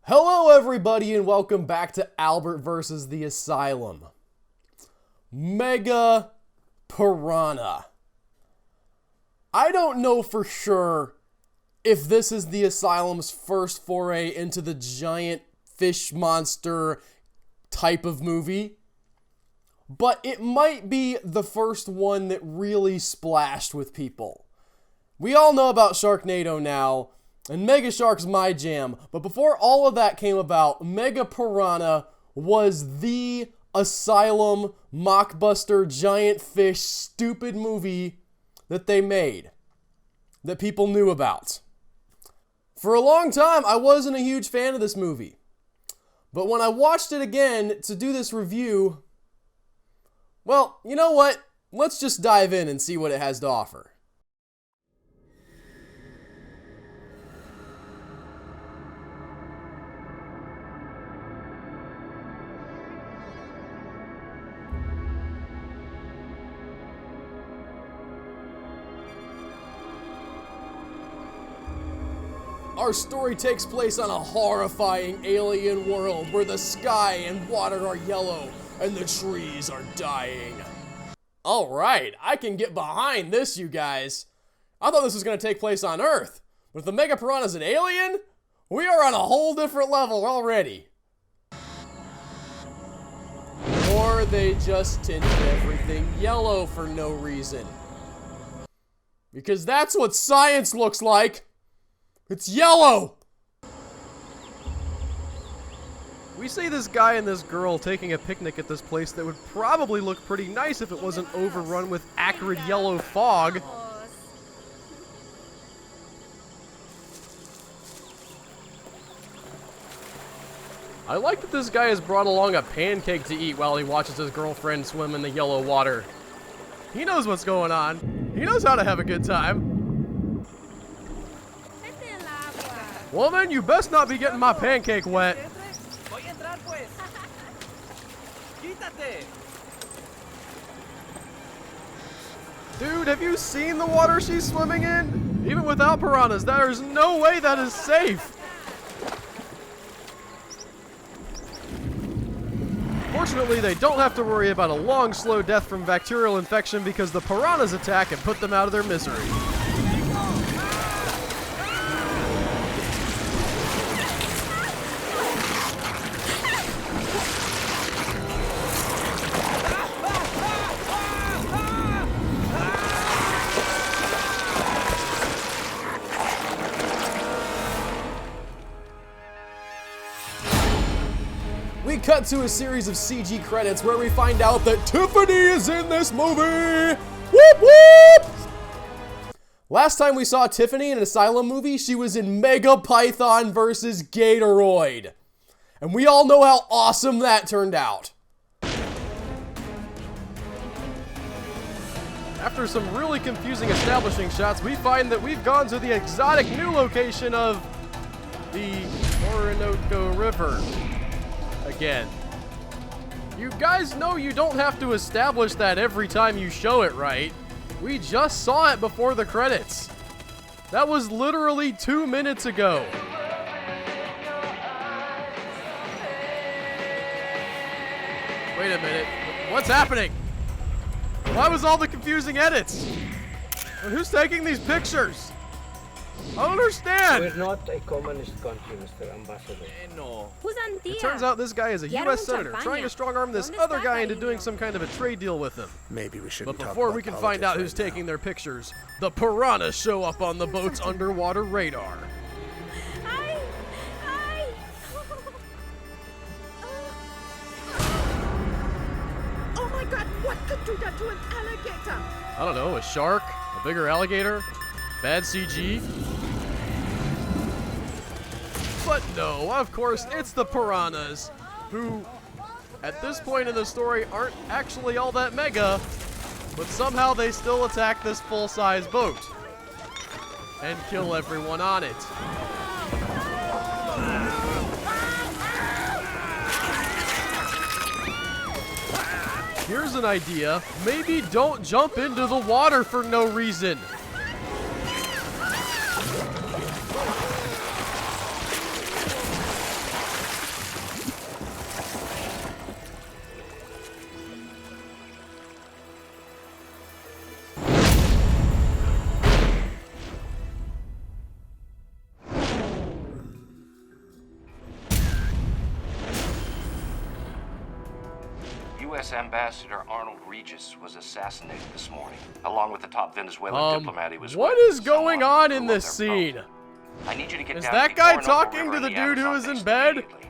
Hello everybody and welcome back to Albert vs. the Asylum. Mega Piranha. I don't know for sure if this is the Asylum's first foray into the giant fish monster type of movie, but it might be the first one that really splashed with people. We all know about Sharknado now, and Mega Shark's my jam, but before all of that came about, Mega Piranha was the Asylum mockbuster giant fish stupid movie that they made, that people knew about. For a long time, I wasn't a huge fan of this movie, but when I watched it again to do this review, well, you know what? Let's just dive in and see what it has to offer. Our story takes place on a horrifying alien world where the sky and water are yellow and the trees are dying. Alright, I can get behind this, you guys. I thought this was going to take place on Earth, but if the Mega Piranha's an alien, we are on a whole different level already. Or they just tinted everything yellow for no reason. Because that's what science looks like. It's yellow! We see this guy and this girl taking a picnic at this place that would probably look pretty nice if it wasn't overrun with acrid yellow fog. I like that this guy has brought along a pancake to eat while he watches his girlfriend swim in the yellow water. He knows what's going on. He knows how to have a good time. Woman, you best not be getting my pancake wet. Dude, have you seen the water she's swimming in? Even without piranhas, there's no way that is safe. Fortunately, they don't have to worry about a long, slow death from bacterial infection because the piranhas attack and put them out of their misery. We cut to a series of CG credits where we find out that Tiffany is in this movie! Whoop whoop! Last time we saw Tiffany in an Asylum movie, she was in Mega Python vs. Gatoroid. And we all know how awesome that turned out. After some really confusing establishing shots, we find that we've gone to the exotic new location of the Orinoco River. Again. You guys know you don't have to establish that every time you show it, right? We just saw it before the credits. That was literally 2 minutes ago. Wait a minute. What's happening? Why was all the confusing edits? And who's taking these pictures? I don't understand. We're not a communist country, Mr. Ambassador. No. It turns out this guy is a U.S. senator trying to strong-arm this other guy into doing some kind of a trade deal with him. Maybe we shouldn't. But before we can find out who's taking their pictures, the piranhas show up on the boat's underwater radar. Oh my God! What could do that to an alligator? I don't know, a shark? A bigger alligator? Bad CG? But no, of course, it's the piranhas, who, at this point in the story, aren't actually all that mega, but somehow they still attack this full-size boat and kill everyone on it. Here's an idea. Maybe don't jump into the water for no reason. U.S. Ambassador Arnold Regis was assassinated this morning, along with the top Venezuelan diplomat he was what with. is going on in this scene? I need you to get Is down that to guy Orinoco talking River to in the the dude who Amazon is in basin bed? immediately.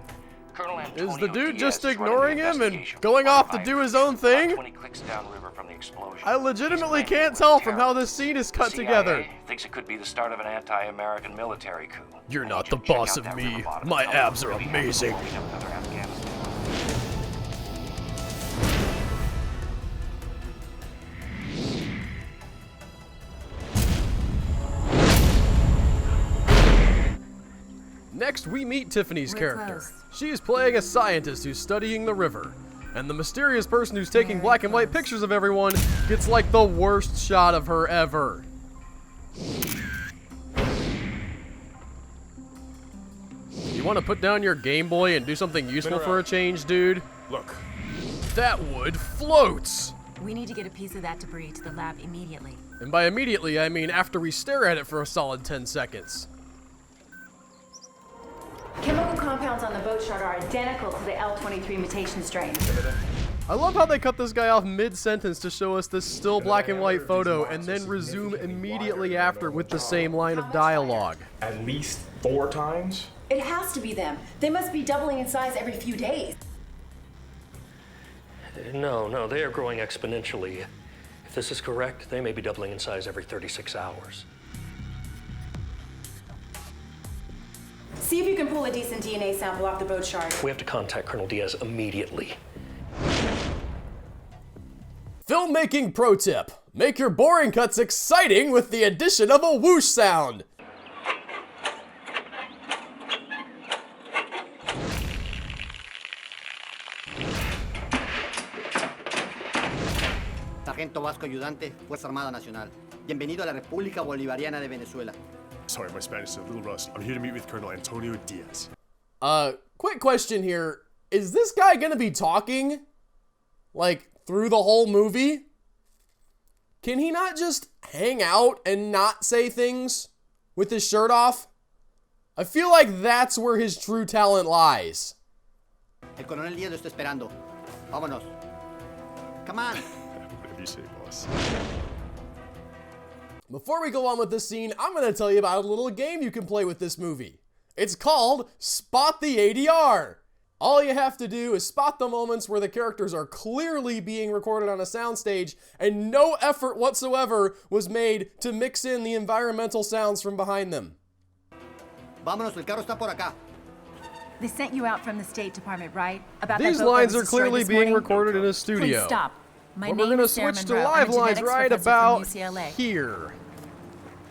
Colonel Is the Antonio dude Diaz just is running ignoring an him and investigation going for off to five do his years, own thing? about 20 clicks downriver from the explosion. I legitimately He's claiming can't it tell was from how this terrorists. scene is The cut together. CIA thinks it could be the start of an anti-American military coup. You're I not need the you to check boss out of that me. river bottom My and tell me abs are what really happened amazing. before we have another Afghanistan. Next, we meet Tiffany's We're character. close. She is playing a scientist who's studying the river. And the mysterious person who's taking Very black and white close. pictures of everyone gets like the worst shot of her ever. You want to put down your Game Boy and do something useful for a change, dude? Look. That wood floats! We need to get a piece of that debris to the lab immediately. And by immediately, I mean after we stare at it for a solid 10 seconds. Chemical compounds on the boat chart are identical to the L23 mutation strain. I love how they cut this guy off mid-sentence to show us this still black and white photo and then resume immediately after with the same line of dialogue. At least 4 times? It has to be them. They must be doubling in size every few days. No, they are growing exponentially. If this is correct, they may be doubling in size every 36 hours. See if you can pull a decent DNA sample off the boat chart. We have to contact Colonel Diaz immediately. Filmmaking pro tip. Make your boring cuts exciting with the addition of a whoosh sound. Sargento Vasco Ayudante, Fuerza Armada Nacional. Bienvenido a la República Bolivariana de Venezuela. Sorry, my Spanish is a little rusty. I'm here to meet with Colonel Antonio Diaz. Quick question here. Is this guy gonna be talking? Like, through the whole movie? Can he not just hang out and not say things with his shirt off? I feel like that's where his true talent lies. El coronel Diaz lo está esperando. Vámonos. Come on. Whatever you say, boss. Before we go on with this scene, I'm going to tell you about a little game you can play with this movie. It's called Spot the ADR. All you have to do is spot the moments where the characters are clearly being recorded on a soundstage and no effort whatsoever was made to mix in the environmental sounds from behind them. Vámonos, el carro está por acá. They sent you out from the State Department, right? About These that boat that lines was are destroyed clearly this being morning? recorded in a Please studio. stop. My But name we're going to is Sarah switch to Monroe. live I'm a lines genetics right professor about from UCLA. here.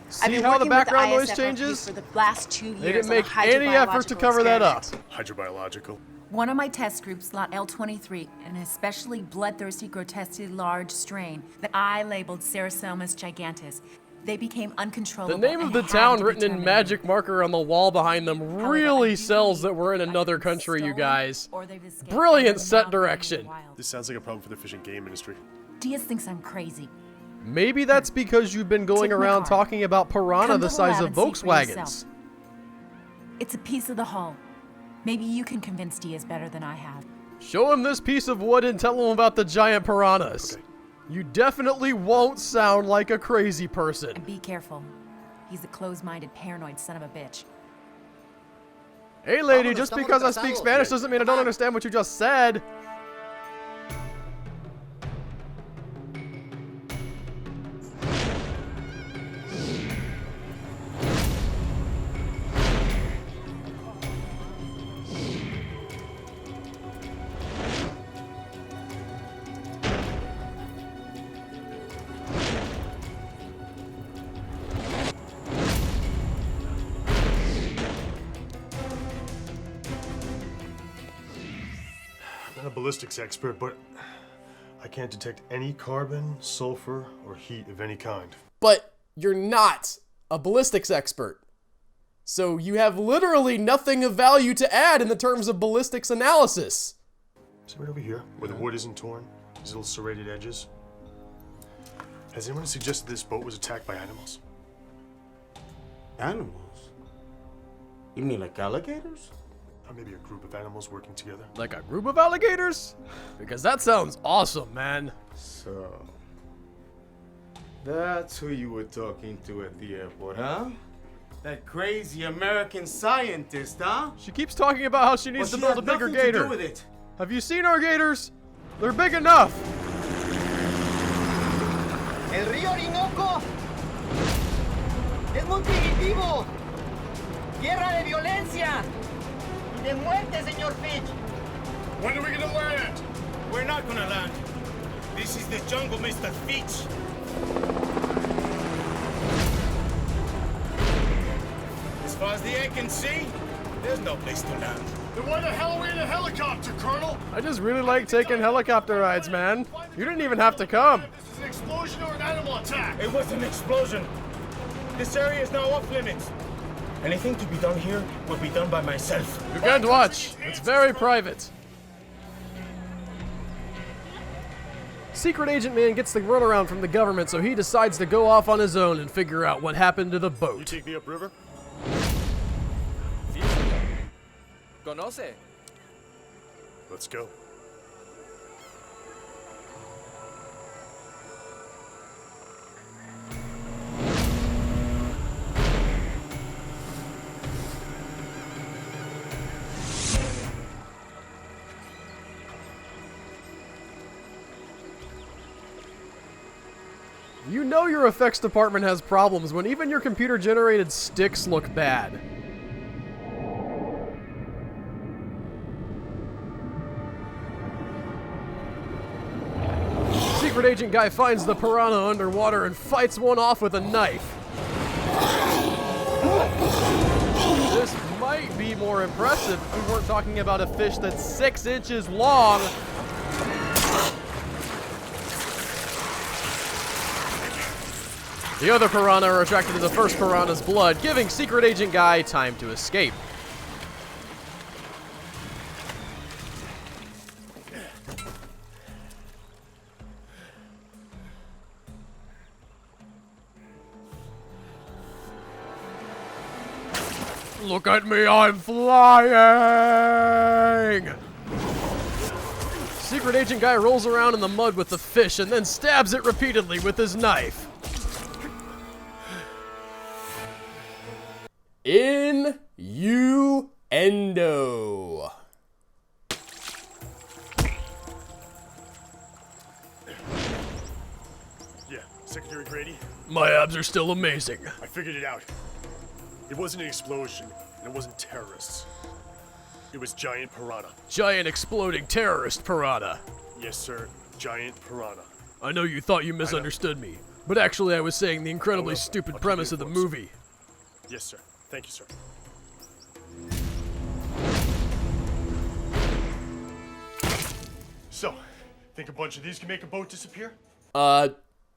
I've See been how the working background with noise the ISFRP changes? for the last 2 years They didn't on a make any effort to hydrobiological cover that up. experiment. Hydrobiological. One of my test groups, lot L23, an especially bloodthirsty, grotesquely large strain that I labeled Ceratosomus gigantis. They became uncontrollable. The name of and the had town to be written in terminated. magic marker on the wall behind them However, I really do sells that believe we're in either another they've country, you stolen guys. or they've escaped Brilliant from the set mountain in the direction. wild. This sounds like a problem for the fish and game industry. Diaz thinks I'm crazy. Maybe that's because you've been going Take my around car. talking about Piranha Come the to the size lab of and see for Volkswagens. yourself. It's a piece of the hull. Maybe you can convince Diaz better than I have. Show him this piece of wood and tell him about the giant piranhas. Okay. You definitely won't sound like a crazy person. And be careful. He's a closed-minded, paranoid son of a bitch. Hey lady, Vámonos, just estamos because I speak retrasados. Spanish doesn't mean I don't understand what you just said. I'm not a ballistics expert, but I can't detect any carbon, sulfur, or heat of any kind. But you're not a ballistics expert. So you have literally nothing of value to add in the terms of ballistics analysis. See right over here, where the wood isn't torn, these little serrated edges. Has anyone suggested this boat was attacked by animals? Animals? You mean like alligators? Or maybe a group of animals working together. Like a group of alligators? Because that sounds awesome, man. So, that's who you were talking to at the airport, huh? That crazy American scientist, huh? She keeps talking about how she needs to build a bigger gator. To do with it. Have you seen our gators? They're big enough. El río Orinoco es muy primitivo. Tierra de violencia y de muerte, señor Fitch. When are we gonna land? We're not gonna land. This is the jungle, Mr. Fitch. As far as the eye can see, there's no place to land. Then why the hell are we in a helicopter, Colonel? I just really like taking helicopter rides, man. You didn't even have to come. This is an explosion or an animal attack? It was an explosion. This area is now off limits. Anything to be done here will be done by myself. You can't watch. It's very private. Secret Agent Man gets the runaround from the government, so he decides to go off on his own and figure out what happened to the You boat. take me upriver? Conoce. Let's go. You know your effects department has problems when even your computer-generated sticks look bad. Secret Agent Guy finds the piranha underwater and fights one off with a knife. This might be more impressive if we weren't talking about a fish that's 6 inches long. The other piranha are attracted to the first piranha's blood, giving Secret Agent Guy time to escape. Look at me, I'm flying! Secret Agent Guy rolls around in the mud with the fish and then stabs it repeatedly with his knife. Innuendo. Yeah, Secretary Grady? My abs are still amazing. I figured it out. It wasn't an explosion, and it wasn't terrorists. It was giant piranha. Giant exploding terrorist piranha. Yes, sir. Giant piranha. I know you thought you misunderstood me, but actually I was saying the incredibly stupid premise of the movie. Yes, sir. Thank you, sir. So, think a bunch of these can make a boat disappear?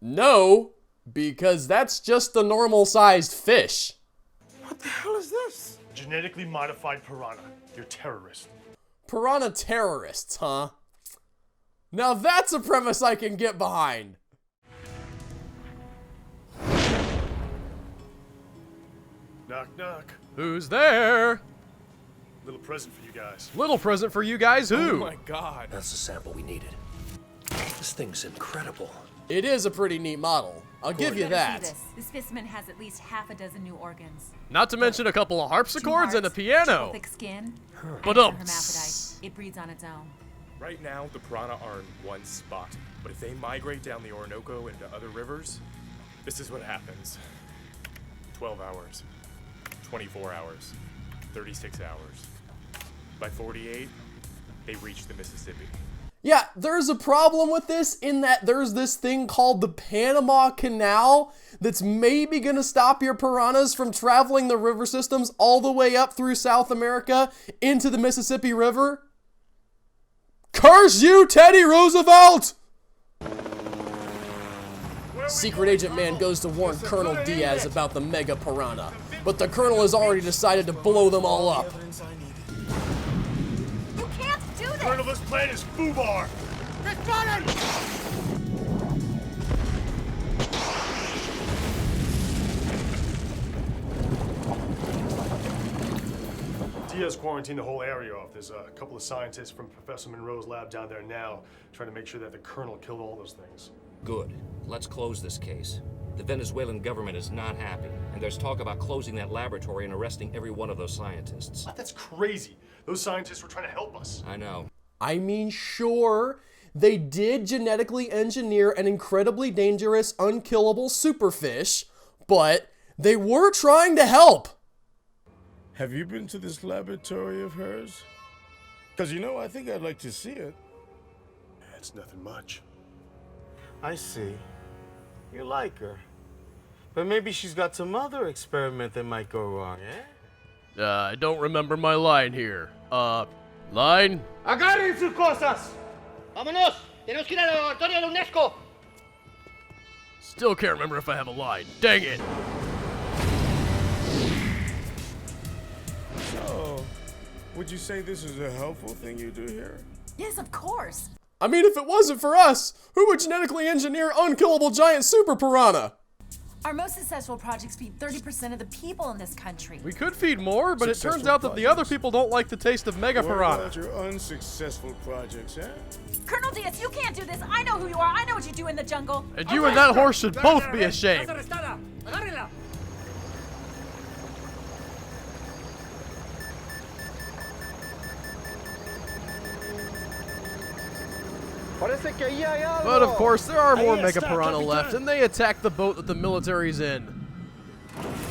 No, because that's just a normal-sized fish. What the hell is this? Genetically modified piranha. You're terrorist. Piranha terrorists, huh? Now that's a premise I can get behind. Knock, knock. Who's there? Little present for you guys. Little present for you guys who? Oh my god. That's the sample we needed. This thing's incredible. It is a pretty neat model. I'll give you that. This specimen has at least half a dozen new organs. Not to mention a couple of harpsichords and a piano. Thick skin. But and hermaphrodite. It breeds on its own. Right now, the piranha are in one spot, but if they migrate down the Orinoco into other rivers, this is what happens. 12 hours, 24 hours, 36 hours. By 48, they reach the Mississippi. Yeah, there's a problem with this in that there's this thing called the Panama Canal that's maybe gonna stop your piranhas from traveling the river systems all the way up through South America into the Mississippi River. Curse you, Teddy Roosevelt! Secret Agent Man goes to warn Colonel Diaz about the mega piranha, but the Colonel has already decided to blow them all up. You can't do this! Colonel, this plan is FUBAR! Diaz quarantined the whole area off. There's a couple of scientists from Professor Monroe's lab down there now trying to make sure that the Colonel killed all those things. Good. Let's close this case. The Venezuelan government is not happy, and there's talk about closing that laboratory and arresting every one of those scientists. That's crazy. Those scientists were trying to help us. I know. I mean, sure, they did genetically engineer an incredibly dangerous, unkillable superfish, but they were trying to help. Have you been to this laboratory of hers? Because, you know, I think I'd like to see it. It's nothing much. I see. You like her. But maybe she's got some other experiment that might go wrong, eh? I don't remember my line here. Line? Agarren sus cosas! ¡Vámonos! ¡Tenemos que ir al laboratorio de la UNESCO! Still can't remember if I have a line. Dang it! So, would you say this is a helpful thing you do here? Yes, of course. I mean, if it wasn't for us, who would genetically engineer unkillable giant super piranha? Our most successful projects feed 30% of the people in this country. We could feed more, but it turns Successful out that the other people don't like the taste of Mega What Piranha. about your unsuccessful projects, eh? Colonel Diaz, you can't do this. I know who you are. I know what you do in the jungle. And you and that horse should both be ashamed. But of course, there are more Mega Piranha left, and they attack the boat that the military's in.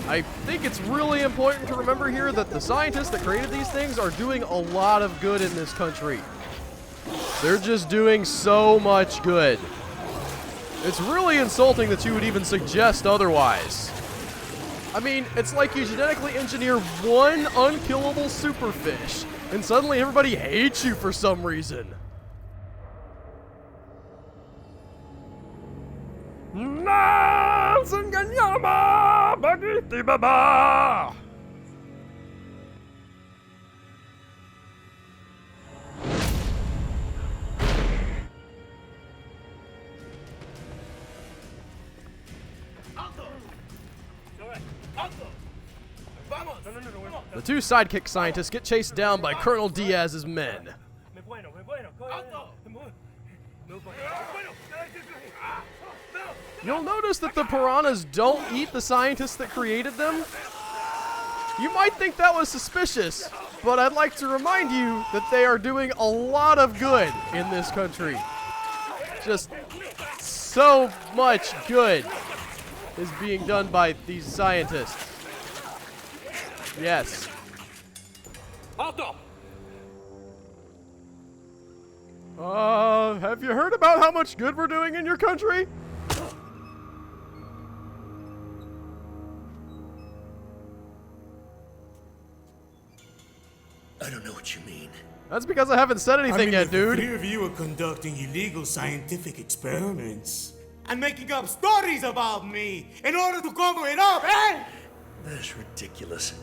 I think it's really important to remember here that the scientists that created these things are doing a lot of good in this country. They're just doing so much good. It's really insulting that you would even suggest otherwise. I mean, it's like you genetically engineer one unkillable superfish, and suddenly everybody hates you for some reason. The two sidekick scientists get chased down by Colonel Diaz's men. You'll notice that the piranhas don't eat the scientists that created them. You might think that was suspicious, but I'd like to remind you that they are doing a lot of good in this country. Just so much good is being done by these scientists. Yes. Have you heard about how much good we're doing in your country? I don't know what you mean. That's because I haven't said anything yet, dude. The three of you are conducting illegal scientific experiments and making up stories about me in order to cover it up, eh? That is ridiculous.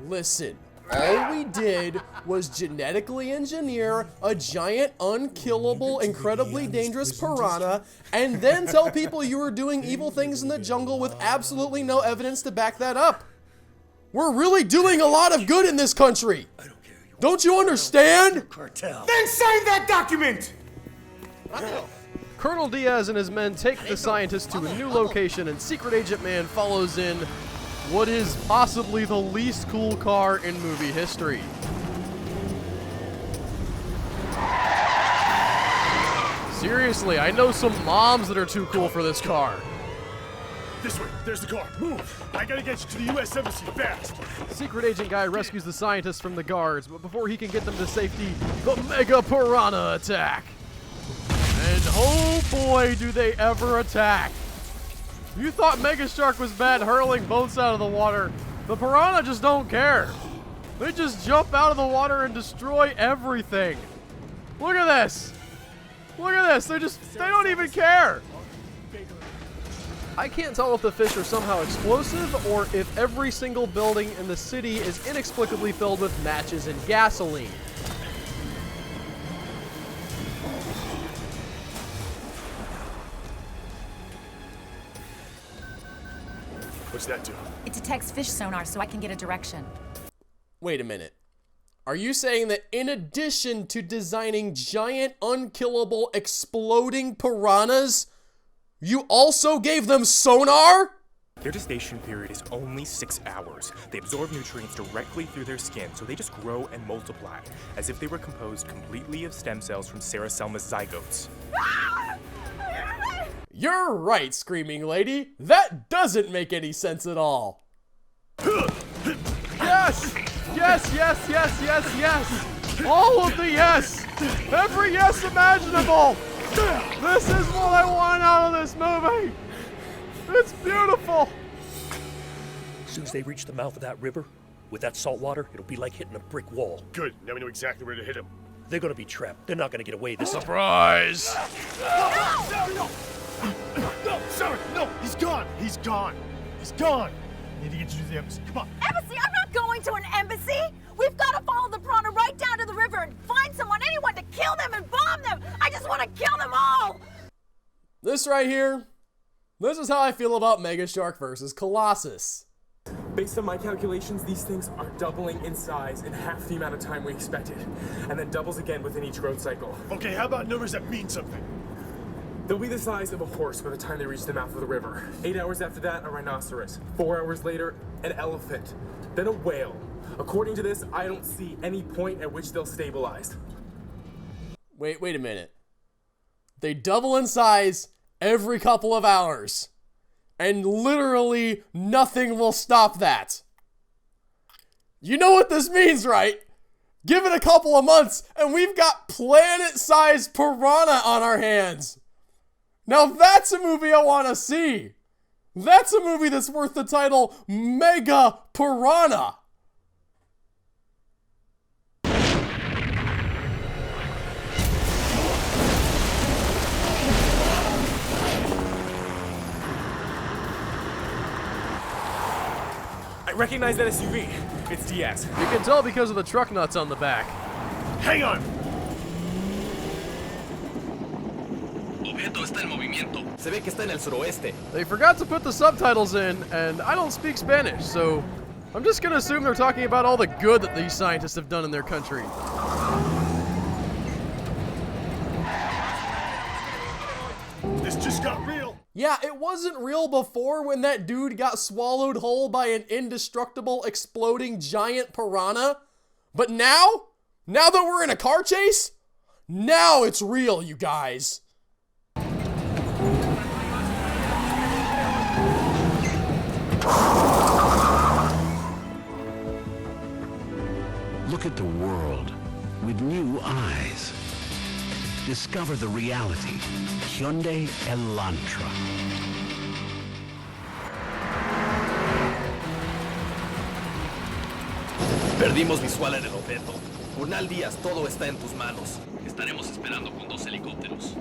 Listen, all we did was genetically engineer a giant, unkillable, incredibly dangerous piranha, and then tell people you were doing evil things in the jungle with absolutely no evidence to back that up. We're really doing a lot of good in this country. Don't you understand? Cartel. Then sign that document! Colonel Diaz and his men take the scientists to a new location, and Secret Agent Man follows in what is possibly the least cool car in movie history. Seriously, I know some moms that are too cool for this car. This way. There's the car. Move. I gotta get you to the U.S. Embassy fast. Secret Agent Guy rescues the scientists from the guards, but before he can get them to safety, the Mega Piranha attack. And oh boy, do they ever attack. You thought Mega Shark was bad hurling boats out of the water. The Piranha just don't care. They just jump out of the water and destroy everything. Look at this. Look at this. They don't even care. I can't tell if the fish are somehow explosive or if every single building in the city is inexplicably filled with matches and gasoline. What's that do? It detects fish sonar so I can get a direction. Wait a minute. Are you saying that in addition to designing giant, unkillable, exploding piranhas, you also gave them sonar? Their gestation period is only 6 hours. They absorb nutrients directly through their skin, so they just grow and multiply, as if they were composed completely of stem cells from Sarah Selma's zygotes. You're right, Screaming Lady. That doesn't make any sense at all. Yes! Yes, yes, yes, yes, yes! All of the yes! Every yes imaginable! This is what I want out of this movie! It's beautiful! As soon as they reach the mouth of that river, with that salt water, it'll be like hitting a brick wall. Good, now we know exactly where to hit him. They're gonna be trapped. They're not gonna get away this time. Surprise! No, sorry, no, he's gone! He's gone! He's gone! I need to get you to the embassy, come on! Embassy? I'm not going to an embassy! We've got to follow the Pirana right down to the river and find anyone to kill them and bomb them! I just want to kill them all! This right here, this is how I feel about Mega Shark versus Colossus. Based on my calculations, these things are doubling in size in half the amount of time we expected, and then doubles again within each growth cycle. Okay, how about numbers that mean something? They'll be the size of a horse by the time they reach the mouth of the river. 8 hours after that, a rhinoceros. 4 hours later, an elephant. Then a whale. According to this, I don't see any point at which they'll stabilize. Wait a minute. They double in size every couple of hours. And literally nothing will stop that. You know what this means, right? Give it a couple of months and we've got planet-sized piranha on our hands. Now that's a movie I want to see. That's a movie that's worth the title Mega Pirana. I recognize that SUV. It's Diaz. You can tell because of the truck nuts on the back. Hang on! Objeto está en movimiento. Se ve que está en el suroeste. They forgot to put the subtitles in, and I don't speak Spanish, so I'm just gonna assume they're talking about all the good that these scientists have done in their country. This just got real. Yeah, it wasn't real before when that dude got swallowed whole by an indestructible exploding giant piranha. But now that we're in a car chase, now it's real, you guys. Look at the world with new eyes. Discover the reality. Hyundai Elantra. Perdimos visual en el objeto. Bernal Díaz, todo está en tus manos. Estaremos esperando con 2 helicópteros.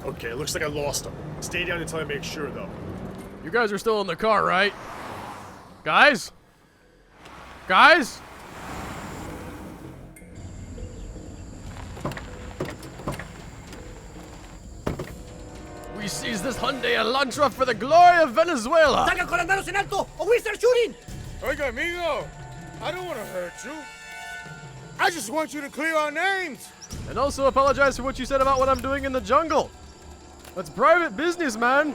Okay, it looks like I lost him. Stay down until I make sure, though. You guys are still in the car, right? Guys? Guys? We seize this Hyundai Elantra for the glory of Venezuela! ¡Salgan con las manos en alto or we start shooting! Oiga, amigo, I don't want to hurt you. I just want you to clear our names. And also apologize for what you said about what I'm doing in the jungle. That's private business, man.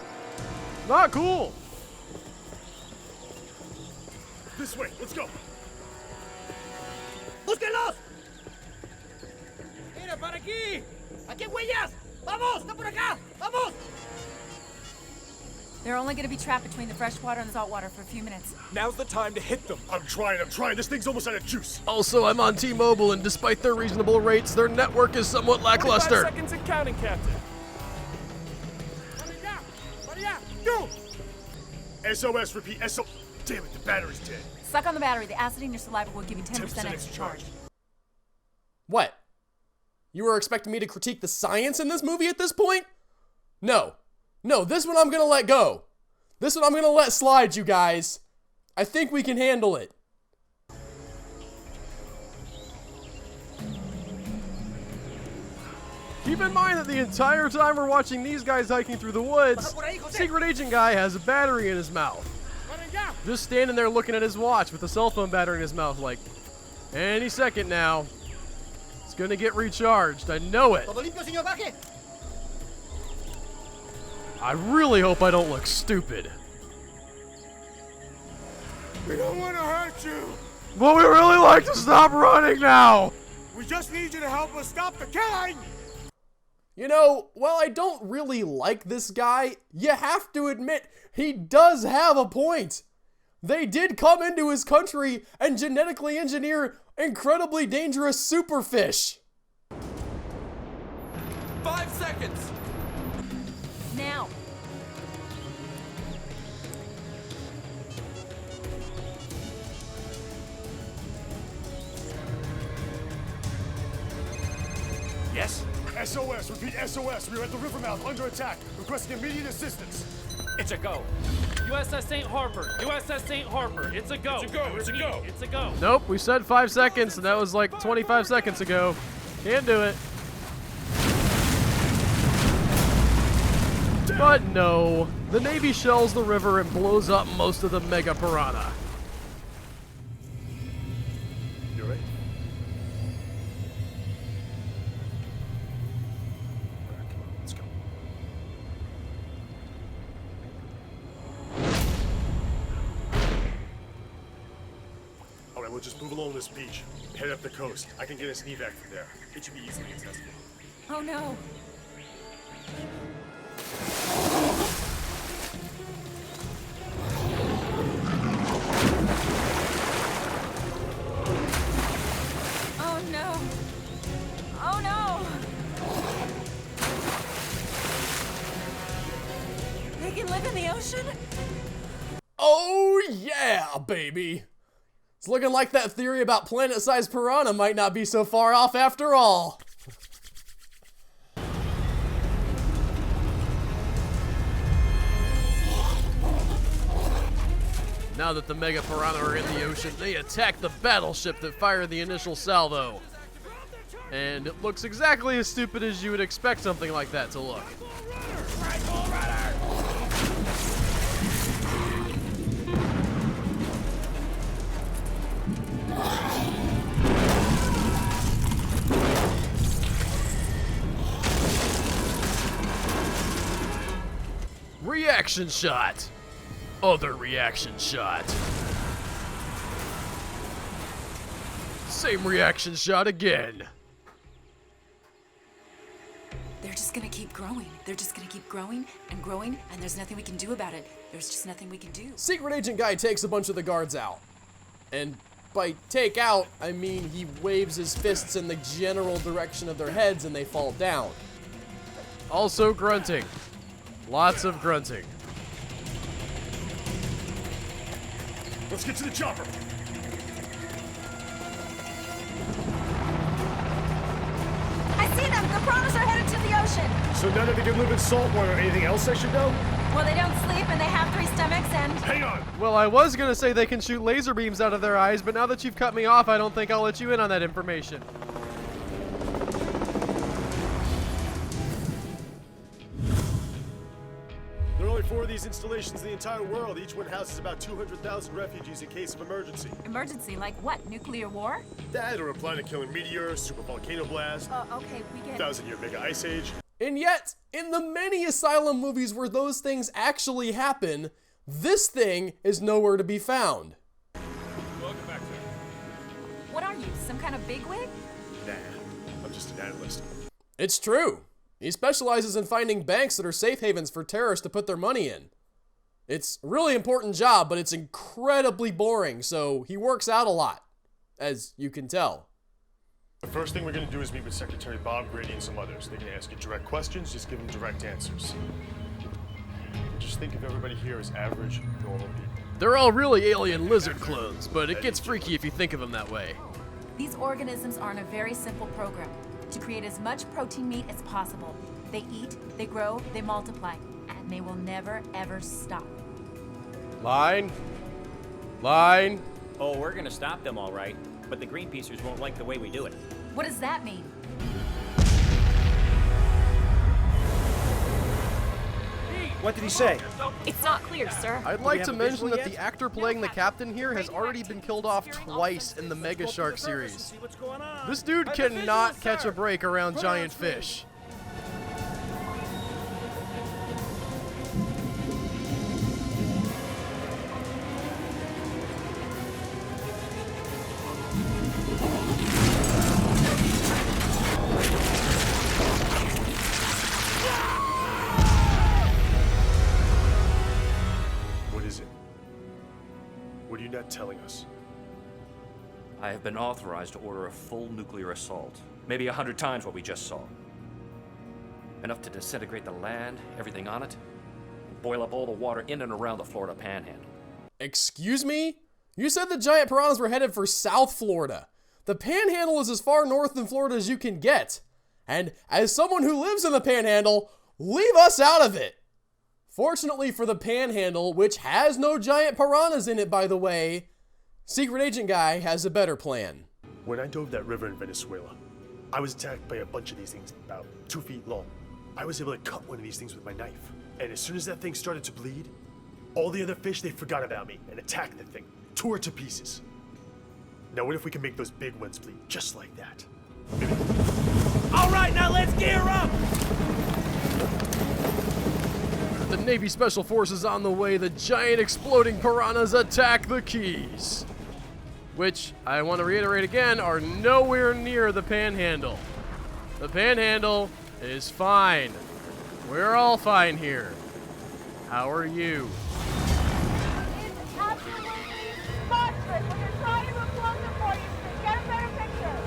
Not cool. This way, let's go. ¡Búsquenlos! Mira, para aquí. ¡Aquí hay huellas! ¡Vamos! ¡Está por acá! ¡Vamos! They're only going to be trapped between the freshwater and the saltwater for a few minutes. Now's the time to hit them. I'm trying. This thing's almost out of juice. Also, I'm on T-Mobile, and despite their reasonable rates, their network is somewhat lackluster. 45 seconds and counting, Captain. Paria, go! SOS, repeat, SOS. Damn it, the battery's dead. Suck on the battery. The acid in your saliva will give you 10% extra extra charge. What? You were expecting me to critique the science in this movie at this point? No, this one I'm gonna let go. This one I'm gonna let slide, you guys. I think we can handle it. Keep in mind that the entire time we're watching these guys hiking through the woods, Secret Agent Guy has a battery in his mouth. Just standing there looking at his watch with a cell phone battery in his mouth like, any second now, it's gonna get recharged. I know it. I really hope I don't look stupid. We don't want to hurt you. But we really like to stop running now. We just need you to help us stop the killing. You know, while I don't really like this guy, you have to admit he does have a point. They did come into his country and genetically engineer incredibly dangerous superfish. 5 seconds. Now. Yes? SOS, repeat SOS. We are at the river mouth, under attack, requesting immediate assistance. It's a go. USS St. Harper. USS St. Harper. It's a go. It's a go. It's a go. It's a go. Nope, we said 5 seconds, and that was like 25 seconds ago. Can't do it. But no, the Navy shells the river and blows up most of the Mega Pirana. You ready? Let's go. All right, we'll just move along this beach. Head up the coast. I can get us an evac from there. It should be easily accessible. Oh no. Oh no. Oh no. They can live in the ocean? Oh yeah, baby. It's looking like that theory about planet-sized piranha might not be so far off after all. Now that the Mega Pirana are in the ocean, they attack the battleship that fired the initial salvo. And it looks exactly as stupid as you would expect something like that to look. Reaction shot. Other reaction shot. Same reaction shot again. They're just gonna keep growing. They're just gonna keep growing, and there's nothing we can do about it. There's just nothing we can do. Secret Agent Guy takes a bunch of the guards out. And by take out, I mean he waves his fists in the general direction of their heads and they fall down. Also grunting. Lots of grunting. Let's get to the chopper. I see them. The piranhas are headed to the ocean. So none of them can live in salt water. Anything else I should know? Well, they don't sleep and they have 3 stomachs and... Hang on. Well, I was gonna say they can shoot laser beams out of their eyes, but now that you've cut me off, I don't think I'll let you in on that information. There are only 4 of these installations in the entire world. Each one houses about 200,000 refugees in case of emergency. Emergency? Like what? Nuclear war? That or a planet-killing meteor, super volcano blast, Okay, we get... 1,000-year mega ice age. And yet, in the many Asylum movies where those things actually happen, this thing is nowhere to be found. Welcome back, sir. What are you, some kind of bigwig? Nah, I'm just an analyst. It's true. He specializes in finding banks that are safe havens for terrorists to put their money in. It's a really important job, but it's incredibly boring, so he works out a lot, as you can tell. The first thing we're going to do is meet with Secretary Bob Grady and some others. They're going to ask you direct questions, just give them direct answers. Just think of everybody here as average, normal people. They're all really alien lizard clones, but it gets freaky if you think of them that way. These organisms are on a very simple program to create as much protein meat as possible. They eat, they grow, they multiply, and they will never, ever stop. Line. Line. Oh, we're gonna stop them all right, but the Greenpeacers won't like the way we do it. What does that mean? What did he say? It's not clear, sir. I'd like to mention that the actor playing the captain here has already been killed off twice in the Mega Shark series. This dude cannot catch a break around giant fish. What are you not telling us? I have been authorized to order a full nuclear assault. Maybe 100 times what we just saw. Enough to disintegrate the land, everything on it, and boil up all the water in and around the Florida Panhandle. Excuse me? You said the giant piranhas were headed for South Florida. The Panhandle is as far north in Florida as you can get. And as someone who lives in the Panhandle, leave us out of it. Fortunately for the Panhandle, which has no giant piranhas in it, by the way, Secret Agent Guy has a better plan. When I dove that river in Venezuela, I was attacked by a bunch of these things about 2 feet long. I was able to cut one of these things with my knife. And as soon as that thing started to bleed, all the other fish, they forgot about me and attacked the thing, tore it to pieces. Now what if we can make those big ones bleed just like that? All right, now let's gear up! The Navy Special Forces on the way, the giant exploding piranhas attack the Keys. Which, I want to reiterate again, are nowhere near the Panhandle. The Panhandle is fine. We're all fine here. How are you? It's absolutely monstrous when you're trying to move closer for you to get a better picture.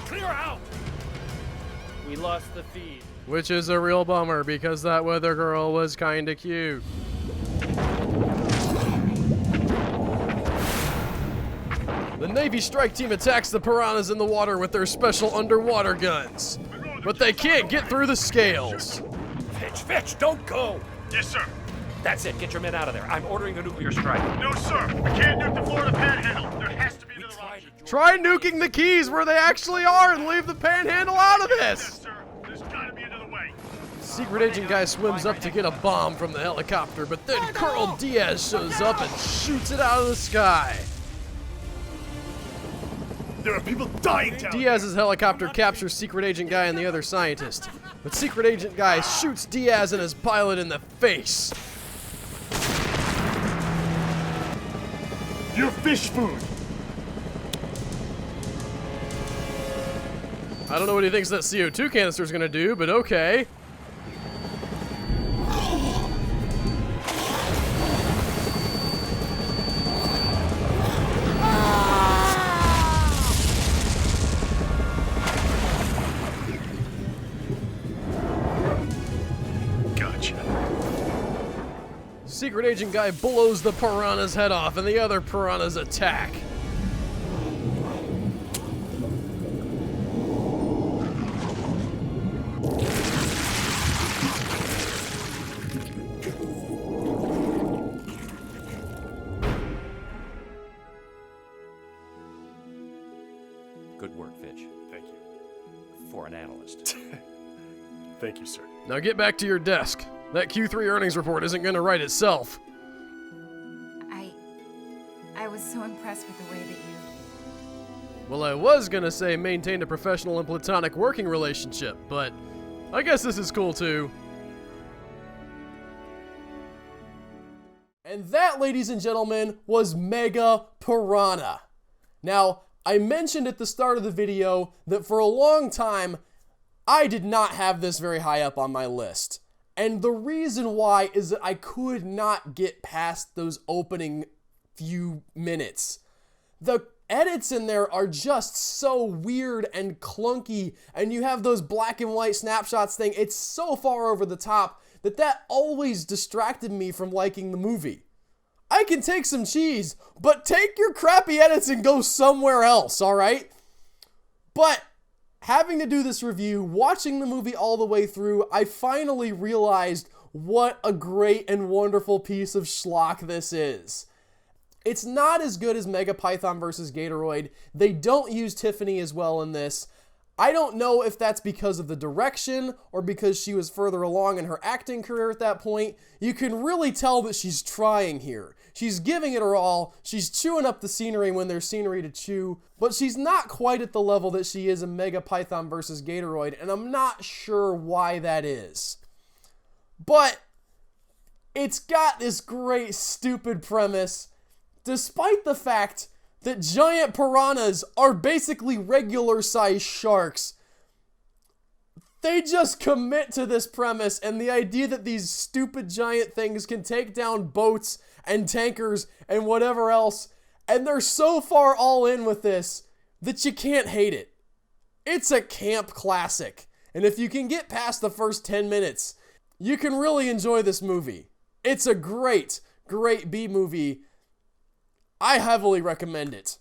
Clear out! We lost the feed. Which is a real bummer, because that weather girl was kinda cute. The Navy strike team attacks the piranhas in the water with their special underwater guns. But they can't get through the scales. Fitch, don't go! Yes, sir. That's it, get your men out of there. I'm ordering a nuclear strike. No, sir. We can't nuke the Florida Panhandle. There has to be another option. Try nuking the Keys where they actually are and leave the Panhandle out of this! Yes, sir. There's gotta be another way. Secret Agent Guy swims up to get a bomb from the helicopter, but then Colonel Diaz shows up and shoots it out of the sky. There are people dying down Diaz's helicopter captures Secret Agent Guy and the other scientist, but Secret Agent Guy shoots Diaz and his pilot in the face. You're fish food. I don't know what he thinks that CO2 canister is going to do, but okay. Secret Agent Guy blows the piranha's head off, and the other piranhas attack. Good work, Fitch. Thank you. For an analyst. Thank you, sir. Now get back to your desk. That Q3 earnings report isn't going to write itself. I was so impressed with the way that you... Well, I was going to say maintain a professional and platonic working relationship, but I guess this is cool too. And that, ladies and gentlemen, was Mega Pirana. Now, I mentioned at the start of the video that for a long time, I did not have this very high up on my list. And the reason why is that I could not get past those opening few minutes. The edits in there are just so weird and clunky, and you have those black and white snapshots thing. It's so far over the top that always distracted me from liking the movie. I can take some cheese, but take your crappy edits and go somewhere else, alright? But having to do this review, watching the movie all the way through, I finally realized what a great and wonderful piece of schlock this is. It's not as good as Megapython vs. Gatoroid. They don't use Tiffany as well in this. I don't know if that's because of the direction or because she was further along in her acting career at that point. You can really tell that she's trying here. She's giving it her all. She's chewing up the scenery when there's scenery to chew, but she's not quite at the level that she is in Mega Python vs. Gatoroid, and I'm not sure why that is. But it's got this great stupid premise, despite the fact that giant piranhas are basically regular-sized sharks. They just commit to this premise and the idea that these stupid giant things can take down boats and tankers and whatever else, and they're so far all in with this that you can't hate it. It's a camp classic, and if you can get past the first 10 minutes, you can really enjoy this movie. It's a great, great B-movie. I heavily recommend it.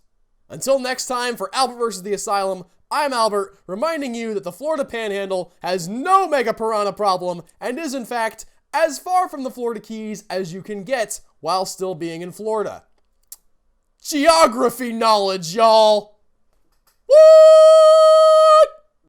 Until next time, for Albert vs. the Asylum, I'm Albert, reminding you that the Florida Panhandle has no Mega Piranha problem and is, in fact, as far from the Florida Keys as you can get while still being in Florida. Geography knowledge, y'all! Woo!